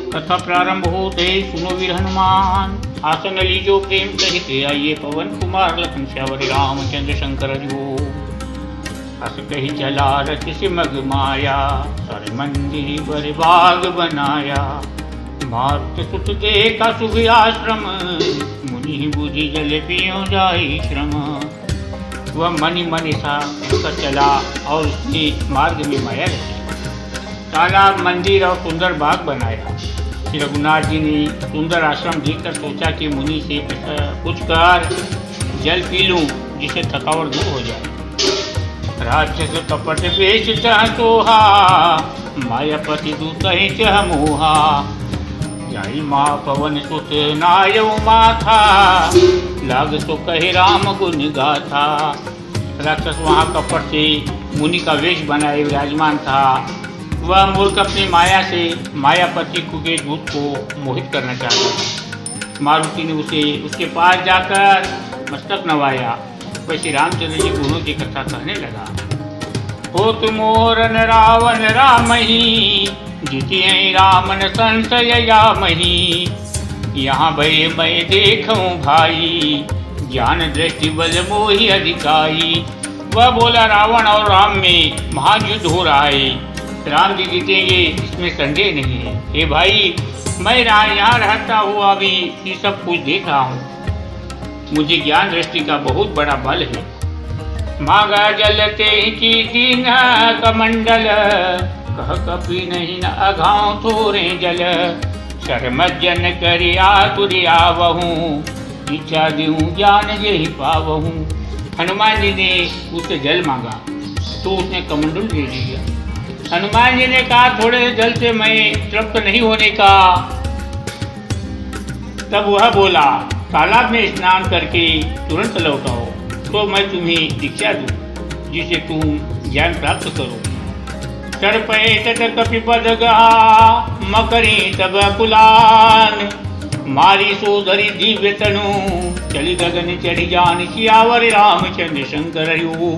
कथा प्रारंभ होते सुनो वीर हनुमान, आसन लीजो प्रेम सहित आइए पवन कुमार लखन श्यावर रामचंद्र शंकर जो। हस कही चला रथ सिमग माया, सारे मंदिर बर बाग बनाया। मारुत सुत देखा शुभ आश्रम, मुनि बुझि जल पियो जाई श्रम। वह मनि मनि सा चला और उसने मार्ग में माया रची। तालाब, मंदिर और सुंदर बाग बनाया। श्री रघुनाथ जी ने सुंदर आश्रम देखकर सोचा कि मुनि से कुछ कर जल पी लूं जिससे थकावट दूर हो जाए। राक्षस कपट बेच चाह सोहा, मायापति दूत चह मोहा। जाई माँ पवन सुत नायव माथा, लाग तो कहे राम गुण गाथा। राक्षस वहाँ कपट से मुनि का वेश बनाए विराजमान था। वह मूर्ख अपनी माया से मायापति के दूत को मोहित करना चाहता था। मारुति ने उसे उसके पास जाकर मस्तक नवाया। वैसे रामचंद्र जी गुणों की कथा कहने लगा। हो तुमोरन रावण रामही, जितिये रामन संशय यामही। यहाँ भय मैं देखूं भाई, ज्ञान दृष्टि बल मोहि अधिकाई। वह बोला रावण और राम में महायुद्ध हो रहा है, राम जी जीतेंगे इसमें संदेह नहीं है। हे भाई, मैं यहाँ रहता हुआ भी ये सब कुछ देख रहा हूँ। मुझे ज्ञान दृष्टि का बहुत बड़ा बल है। मागा जलते की दीन कमंडल, कह कपि नहीं न अघाव थोरे जल। शर्मजन करि आतुर आवहूँ, इच्छा दूँ ज्ञान यही पावहूँ। हनुमान जी ने उससे जल मांगा तो उसने कमंडल दे दिया। हनुमान जी ने कहा थोड़े जल से मैं तृप्त नहीं होने का। तब वह बोला तालाब में स्नान करके तुरंत लौटाओ तो मैं तुम्हें दीक्षा दूं जिसे तुम ज्ञान प्राप्त करो। चढ़ पे तट कपिपद गहा, मकरी तब कुलान। मारी सोधरी दिव्य तनु, चली गगन चढ़ी जान। सियावर रामचंद्र शंकर हरिऊ।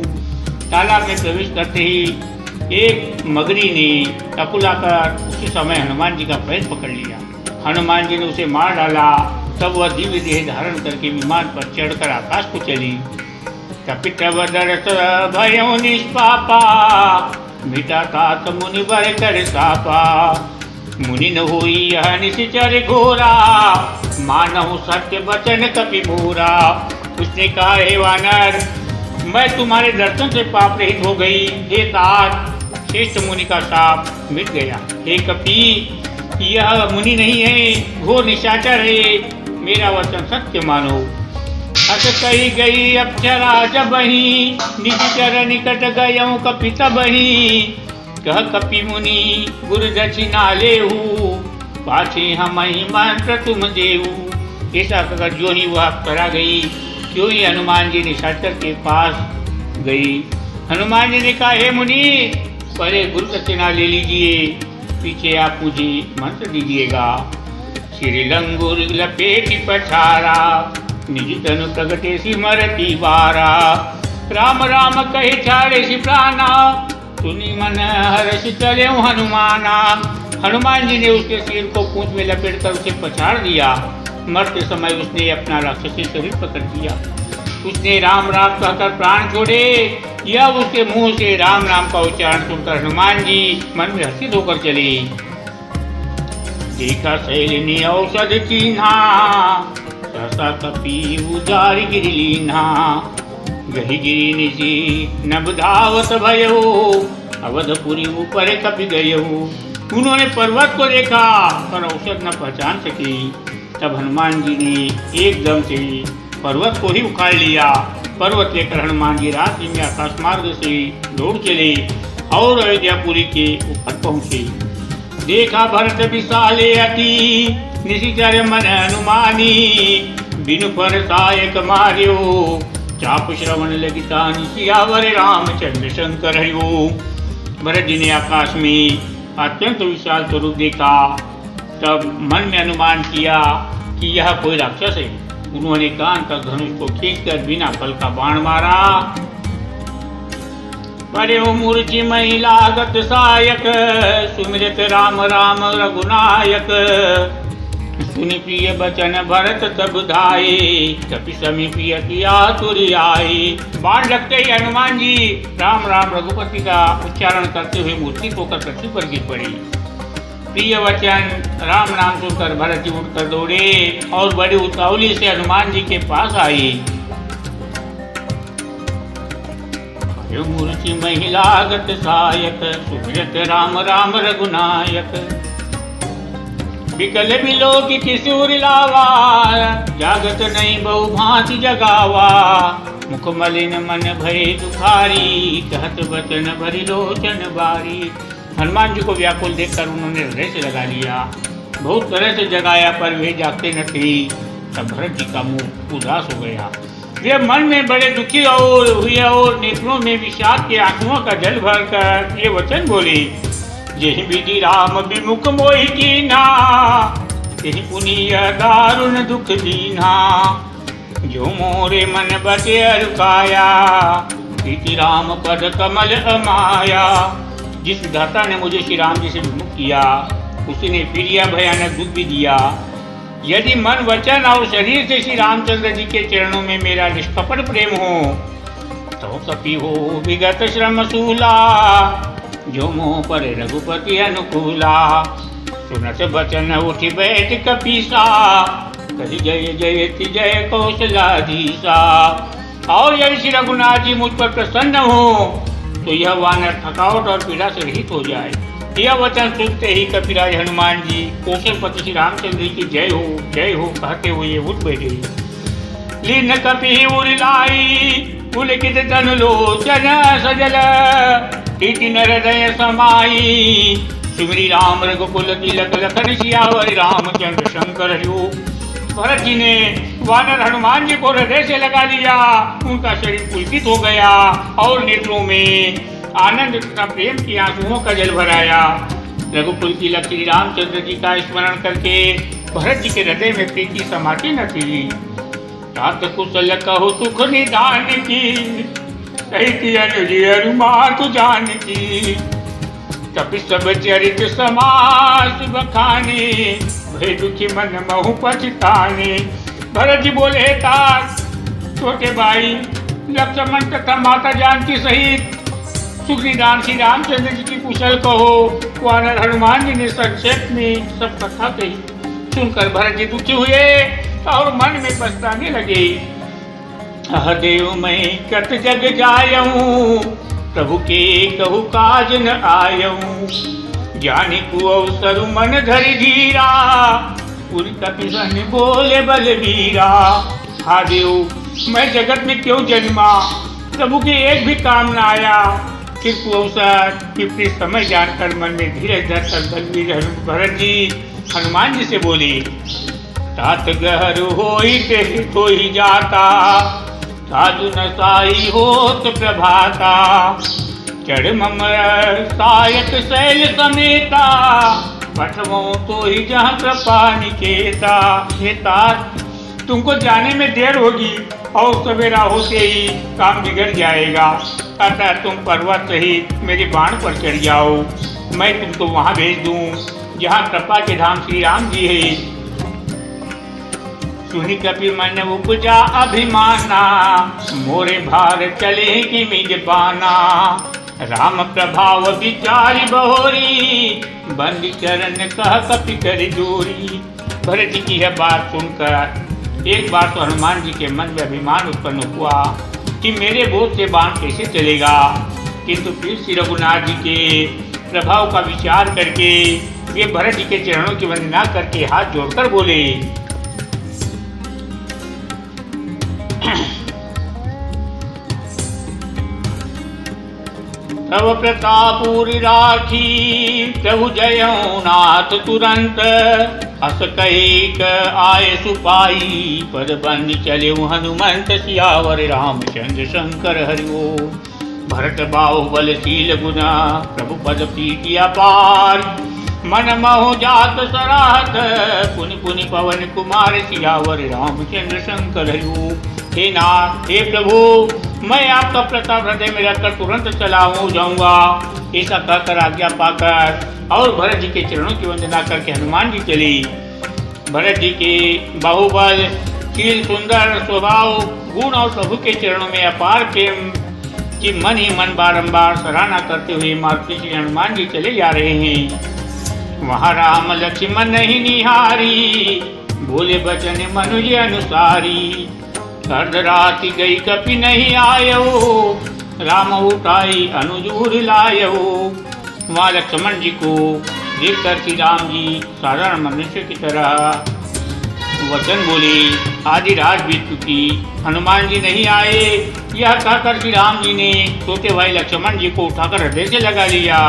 तालाब में प्रवेश करते ही एक मगरी ने टकुलाकर उसी समय हनुमान जी का पैर पकड़ लिया। हनुमान जी ने उसे मार डाला। तब वह दिव्य देह धारण करके विमान पर चढ़कर आकाश को चली। कपितवदरस भयो निष्पापा, मिटा तात मुनि बर कर सापा। मुनि न होई यह निश्चर घोरा, मानहु सत्य वचन कपि मोरा। उसने कहा हे वानर, मैं तुम्हारे दर्शन से पाप रहित हो गई। हे तात, श्रेष्ठ मुनि का शाप मिट गया। हे कपि, यह मुनि नहीं है, घोर निशाचर है। मेरा वचन सत्य मानो। हस कही गई अप्सरा जबहि, निश्चर निकट गयऊँ कपि तबहि। कह कपि मुनि गुरु दक्षिणा लेहू, पाछे हमहि मंत्र तुम देहू। ऐसा कहकर जो ही वह अप्सरा गई, क्यों ही हनुमान जी निशाचर के पास गई। हनुमान जी ने कहा हे मुनि, पहले गुरु दक्षिणा ले लीजिए, पीछे आप मुझे मंत्र दीजिएगा। श्री लंगुर लपेटी पछारा, निज तनु प्रगटे सिमरती बारा। राम राम कहे छाड़े सि प्राणा, सुनी मन हर्ष चले हनुमाना। हनुमान जी ने उसके सिर को पूंछ में लपेटकर उसे पछाड़ दिया। मरते समय उसने अपना राक्षसी शरीर पकड़ दिया। उसने राम राम कहकर प्राण छोड़े। यह उसके मुंह से राम राम का उच्चारण सुनकर हनुमान जी मन में हर्षित होकर चले। देखा शैलिनी औषध चिन्हा, सहसा कपि उजारि गिरि लीन्हा। गहि गिरि निशि नभ धावत भयऊ, अवधपुरी ऊपर कपि गयऊ। उन्होंने पर्वत को देखा पर औषध न पहचान सकी। तब हनुमान जी ने एकदम से पर्वत को ही उखाड़ लिया। पर्वत लेकर हनुमान जी रात्रि में आकाश मार्ग से दौड़ चले और अयोध्यापुरी के ऊपर पहुंचे। देखा भरत विशाले अति, निशिचर मन हनुमानी। बिनु पर सायक मार्यो, चाप श्रवण लगिता। सियावर रामचंद्र शंकर हरिओ। भरत जी ने आकाश में अत्यंत विशाल स्वरूप देखा। तब मन में अनुमान किया कि यह कोई राक्षस है। उन्होंने कान तक धनुष को खींचकर बिना फल का बाण मारा। बड़े मूर्ति महिला गत सायक, सुमिरत राम राम रघुनायक। सुनि प्रिय बचन भरत तब धाये, कपि समीपिय किया तुरी आए। बाण लगते ही हनुमान जी राम राम रघुपति का उच्चारण करते हुए मूर्ति होकर पृथ्वी पर गिर पड़ी। प्रिय वचन राम नाम सुनकर भरत जी उठकर दौड़े और बड़ी उतावली से हनुमान जी के पास आए। मूर्ति महिला गत सायक, सुमिरत राम राम रघुनायक। बिकल बिलो की किशोर लावा, जागत नहीं बहु भांति जगावा। मुख मलिन मन भय दुखारी, कहत बचन भरी लोचन बारी। हनुमान जी को व्याकुल देखकर उन्होंने हृदय से लगा लिया। बहुत तरह से जगाया पर वे जागते न थे। तब भरत जी का मुंह उदास हो गया। वे मन में बड़े दुखी और हुए और नेत्रों में विषाद के आंसुओं का जल भरकर ये वचन बोले। यही विधि राम विमुख मोहि कीन्हा, यही पुनीय दारुण दुख दीन्हा। जो मोरे मन बचे अरुकाया, प्रीति राम पद कमल अमाया। जिस विधाता ने मुझे श्री राम जी से विमुख किया, उसने फिर यह भयानक दुख भी दिया। यदि मन वचन और शरीर से श्री रामचंद्र जी के चरणों में मेरा निष्कपट प्रेम हो, तो कपि हो विगत श्रम सूला। जो मोह पर रघुपति अनुकूला, सुनत बचन उठ बैठ कपीसा। कही जय जयति जय कौशलाधीशा। और यदि श्री रघुनाथ जी मुझ पर प्रसन्न हो, तो यह वानर थकावट और पीड़ा से रहित हो जाए। यह वचन सुनते ही कपिराज हनुमान जी कौशलपति श्री रामचंद्र जी की जय हो कहते हुए उठ बैठे। लीन कपि उरिलाई, पुलकित तनु लोचन सजल। प्रीति नर हृदय समाई, सुमिरि राम रघुकुल तिलक लखन सियावर रामचंद्र शंकर हरिओ। भरत जी ने वानर हनुमान जी को हृदय से लगा लिया। उनका शरीर पुलकित हो गया और नेत्रों में आनंद तथा प्रेम की आंसुओं का जल भराया। रघुकुल तिलक श्री रामचंद्र जी का स्मरण करके भरत जी के हृदय में प्रीति समाती न थी। तात कुशल कहो सुख निदान की, कहती अनुजी अरुमात जान की। कपि सब चरित समास बखाने, भय दुखी मन महु पछताने। भरत जी बोले, तात छोटे भाई लक्ष्मण तथा माता जानकी सहित सुखनिदान श्री रामचंद्र जी की कुशल कहो। वानर हनुमान जी ने संक्षेप में सब कथा कही। सुनकर भरत जी दुखी हुए और मन में पछताने लगे। अह देव मैं कत जग जायऊं, प्रभु के कहु काज न आयऊं। जानि कु अवसर मन धरि धीरा, उर कपि सन बोले बलवीरा। हा देव मैं जगत में क्यों जन्मा, प्रभु के एक भी काम न आया। फिर अवसर विपरीत समय जानकर मन में धीरज धरकर बलवीर भरत जी हनुमान जी से बोले। तात गहर होई तो ही जाता, साधु न साई होत प्रभाता। चढ़ ममर सायक शैल समेता, पठवों तो ही जहाँ कृपा निकेता। हे तात तुमको जाने में देर होगी और सवेरा होते ही काम बिगड़ जाएगा। अतः तुम पर्वत सहित मेरे बाण पर चढ़ जाओ। मैं तुमको वहां भेज दूं जहां कृपा के धाम श्री राम जी है। सुनि कपि मन उपजा अभिमाना, मोरे भार चले कि मिज पाना। राम प्रभाव विचारी बहोरी, बंदी चरण कह कपि कर जोरी। भरत जी की यह बात सुनकर एक बार तो हनुमान जी के मन में अभिमान उत्पन्न हुआ कि मेरे बोझ से बाण कैसे चलेगा। किंतु फिर श्री रघुनाथ जी के प्रभाव का विचार करके वे भरत जी के चरणों की वंदना करके हाथ जोड़कर बोले। तब प्रतापुर राखी, प्रभु जयऊ नाथ तुरंत। अस कहिक आए सुपाई, पद बंद चले हनुमंत। सियावर रामचंद्र शंकर हरिओ। भरत बाहुबलशील गुना, प्रभु पद प्रीति अपार। मन महु जात सराहत, पुनि पुनि पवन कुमार। सियावर रामचंद्र शंकर हरिओ। हे नाथ हे प्रभु मैं आपका प्रताप हृदय में रखकर तुरंत चला हो जाऊंगा। ऐसा कहकर आज्ञा पाकर और भरत जी के चरणों की वंदना करके हनुमान जी चली। भरत जी के बाहुबल, शील, सुंदर स्वभाव, गुण और प्रभु के चरणों में अपार प्रेम कि मन ही मन बारंबार सराहना करते हुए मारुति श्री हनुमान जी चले जा रहे हैं। वहाँ राम लक्ष्मण नहीं निहारी, बोले बचन मनुज अनुसारी। अर्धराति गई कपि नहीं आयो, राम उठाई अनुजूर लायो। वहाँ लक्ष्मण जी को देखकर श्री राम जी साधारण मनुष्य की तरह वचन बोले। आधी रात बीत चुकी, हनुमान जी नहीं आए। यह कहकर श्री राम जी ने छोटे भाई लक्ष्मण जी को उठाकर हृदय से लगा लिया।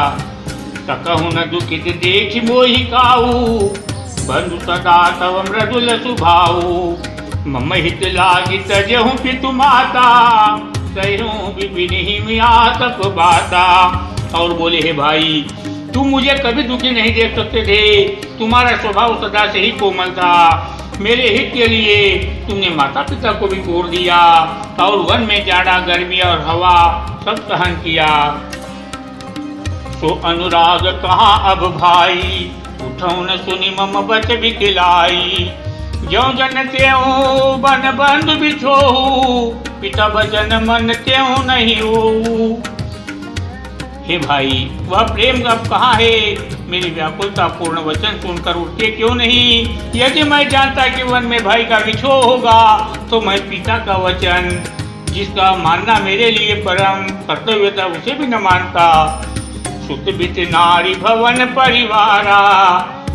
सकहु न दुखित देख मोहि काऊ, बंधु सदा तव मृदुल सुभाऊ। मम हित लागी तजहु पितु माता, सहूँ विपिन ही आतप बाता। और बोले, हे भाई, तुम मुझे कभी दुखी नहीं देख सकते थे। तुम्हारा स्वभाव सदा से ही कोमल था। मेरे हित के लिए तुमने माता पिता को भी छोड़ दिया और वन में जाड़ा, गर्मी और हवा सब सहन किया। तो अनुराग कहाँ अब भाई, उठौ न सुनी मम बच बिखिलाई। ज्यों जन त्यों बन बंधु बिछोहु, पिता वचन मन त्यों नहीं होऊ। हे भाई, वह प्रेम अब कहाँ है? मेरी व्याकुलता पूर्ण वचन सुनकर उठते क्यों नहीं? यदि मैं जानता कि वन में भाई का विछोह होगा तो मैं पिता का वचन, जिसका मानना मेरे लिए परम कर्तव्य था, उसे भी न मानता। सुत बित नारी भवन परिवारा,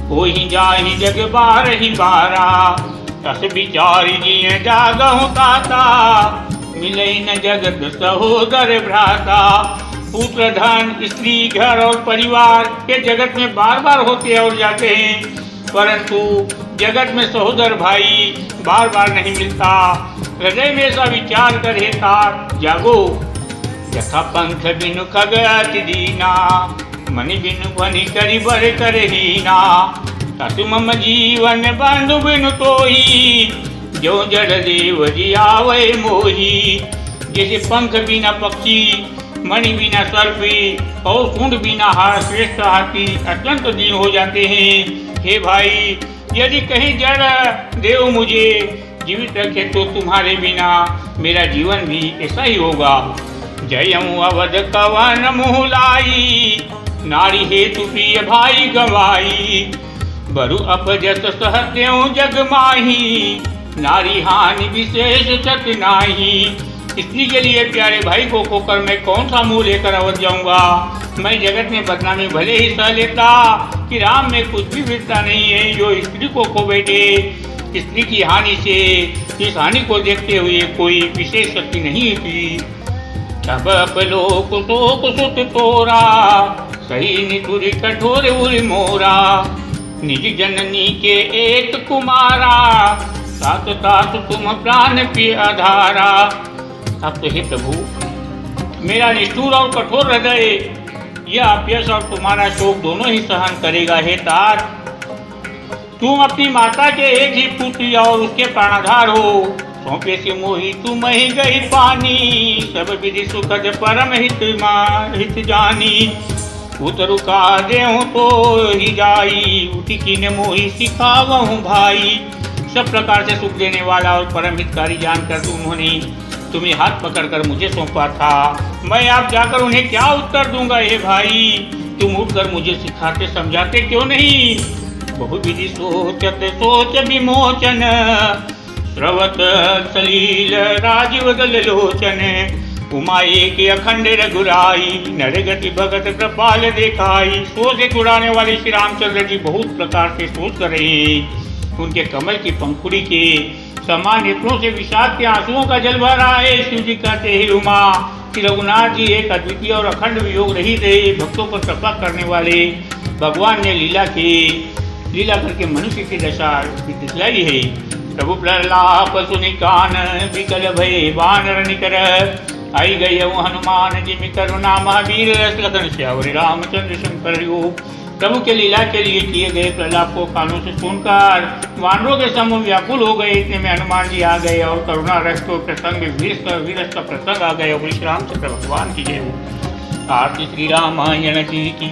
हो ही जाहि जग बार ही बारा। तस विचारी जिये जागहु ताता, मिले न जगत सहोदर भ्राता। पुत्र, धन, स्त्री, घर और परिवार ये जगत में बार बार होते और जाते हैं, परंतु जगत में सहोदर भाई बार बार नहीं मिलता। हृदय में ऐसा विचार करे तात जागो। यथा पंथ बिनु खग अति दीना, मनि बिनु बनि करि बर करहीना। तसु मम जीवन बंधु बिनु तोही, जो जड़ देव जियावै मोही। जैसे पंख बिना पक्षी, मणि बिना सर्पी और सूंड बिना हार श्रेष्ठ हाथी अत्यंत दीन हो जाते हैं। हे भाई, यदि कहीं जड़ देव मुझे जीवित रखे तो तुम्हारे बिना मेरा जीवन भी ऐसा ही होगा। जयऊ अवध कवन मुहलाई, नारी हेतु प्रिय भाई गवाई। बरु अपजस सहत्यों जग माही, नारी हानि विशेष क्षति नाही। स्त्री के लिए प्यारे भाई को खोकर मैं कौन सा मुंह लेकर अवध जाऊंगा। मैं जगत में बदनामी भले ही सह लेता कि राम में कुछ भी विरता नहीं है जो स्त्री को खो बैठे। स्त्री की हानि से इस हानि को देखते हुए कोई विशेष शक्ति नहीं थी। तब अपलोक शोक सुत तोरा, सही निठुर कठोर उर मोरा। निज जननी के एक कुमारा, तात तात तुम प्राण पे आधारा। अब तो हे प्रभु, मेरा निष्ठुर और कठोर हृदय यह अपयश और तुम्हारा शोक दोनों ही सहन करेगा। हे तात, तुम अपनी माता के एक ही पुत्री और उसके प्राणाधार हो। सौंपे से मोही तुम ही गई पानी, सब विधि सुखद परम हित जानी। उतरु का देहु तो ही जाई, उठी की मोही सिखावहु भाई। सब प्रकार से सुख देने वाला और परम हितकारी जानकर उन्होंने तुम्हें हाथ पकड़कर मुझे सौंपा था। मैं आप जाकर उन्हें क्या उत्तर दूंगा? हे भाई, तुम उठकर मुझे सिखाते समझाते क्यों नहीं? बहुविधि सोचत सोच विमोचन, स्रवत सलील राजीव दल लोचन। उमा एक अखंड रघुराई, नरगति भगत कृपाल देखाई। सोच से छुड़ाने वाले श्री रामचंद्र जी बहुत प्रकार से सोच कर रहे हैं। उनके कमल की पंखुड़ी के समान नेत्रों से विषाद के आंसुओं का जल भर रहा है। शिव जी कहते हैं, उमा, श्री रघुनाथ जी एक अद्वितीय और अखंड वियोग रहित है, भक्तों पर कृपा करने वाले। भगवान ने लीला करके मनुष्य की दशा दिखलाई है। प्रभु प्रहलाप सुनि कान, विकल भय वानर निकर। आई गई हनुमान जिमि करुणा महावीर, रस लखन श्यावरि रामचंद्र शंकर। प्रभु के लीला के लिए किए गए प्रलाप को कानों से सुनकर वानरों के समूह व्याकुल हो गए। इतने में हनुमान जी आ गए और करुणा रस को प्रसंग वीरस का प्रसंग आ गए। श्री रामचंद्र भगवान की जय हो। आरती श्री रामायण जी की